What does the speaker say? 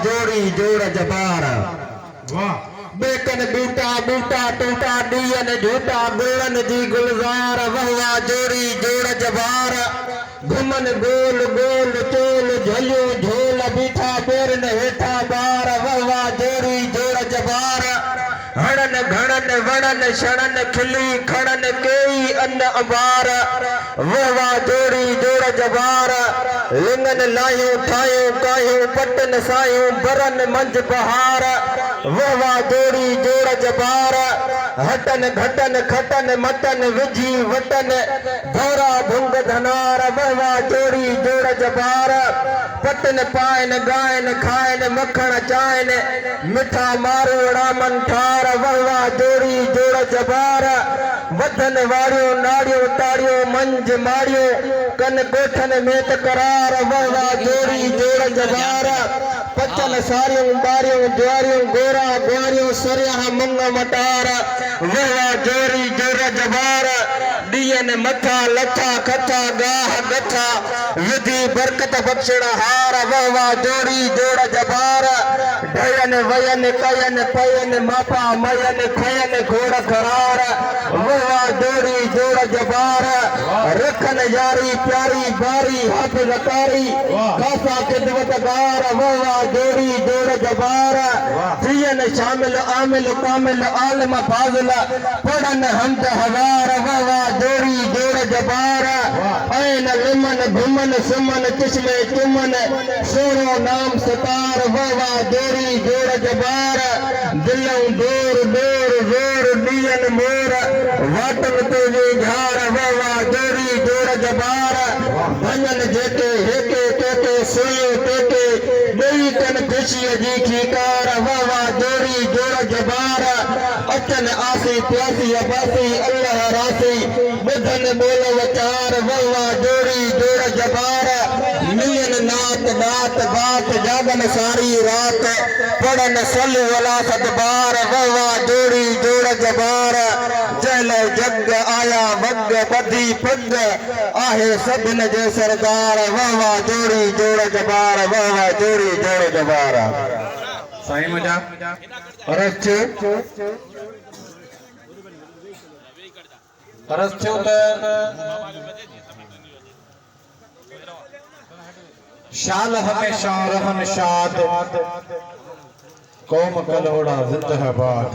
जोड़ी जोड़ जबार वाह बेकन बूटा बूटा टूटा दियन झूठा गुलन जी गुलजार वाह जोड़ी जोड़ जबार घुमन गोल गोल चोल झलियो झोल बीठा पेरन हेठा बार वाह जोड़ी जोड़ जबार हड़न घड़न वड़न शड़न खिली खड़न केई अन्न अंबार वाह जोड़ी जोड़ जबार लिंगन लायूं ठायूं कायूं पटन सायूं बरन मंझ बहार वाह जोड़ी जोड़ जबार हटन घटन खटन मटन विझी वटन धोरा भुंग धनार वाह जोड़ी जोड़ जबार पटन पाइन गायन खाइन मखण चाइन मिठा मारू रामन ठार वाह जोड़ी जोड़ जबार वधन वारियो नारियो तारियो मंझ मारियो कन गोठन में करार वाह जोड़ी जोड़ जबार पचन सारियों बारियों द्वारियों गोरा ग्वारियों सरिया मंग मटार वाह जोड़ी जोड़ जबार दियन मथा लथा कथा गाह गथा विधि बरकत बख्शण हार वाह जोड़ी जोड़ जबार ढयन वयन कयन पयन मापा मयन खयन घोड़ करार वाह जोड़ी जोड़ जबार रखन यारी प्यारी बारी हथ रकारी खासा खिदमत गार वाह जोड़ी जोड़ जबार थियन शामिल आमिल कामिल आलम फाजिल पढ़न हमद हवार वाह जोड़ी जोड़ जबार ऐन लिमन घुमन सुमन किस्मे चुमन सोरो नाम सितार वाह जोड़ी जोड़ जबार दिलों दूर दूर जोर दियन मोर वाटन तुझे झार वाह जोड़ी जोड़ जबार भजन जेके हेके केके सोयो केके नई कन खुशी जी खीकार वाह जोड़ी जोड़ जबार अचन आसी प्यासी अबासी अल्लाह रासी बुधन बोल वचार वाह जोड़ी जोड़ जबार मियन नात नात बात जागन सारी रात पढ़न सल वला सदबार वाह जोड़ी जोड़ जबार जल जग आया वग बधी पग आहे सभिन जे सरदार वाह जोड़ी जोड़ जबार वाह जोड़ी जोड़ जबार साईं मुंहिंजा अर्ज थियो त शाल हमेशा रहन शाद कौम कलोड़ा जिंदहबाद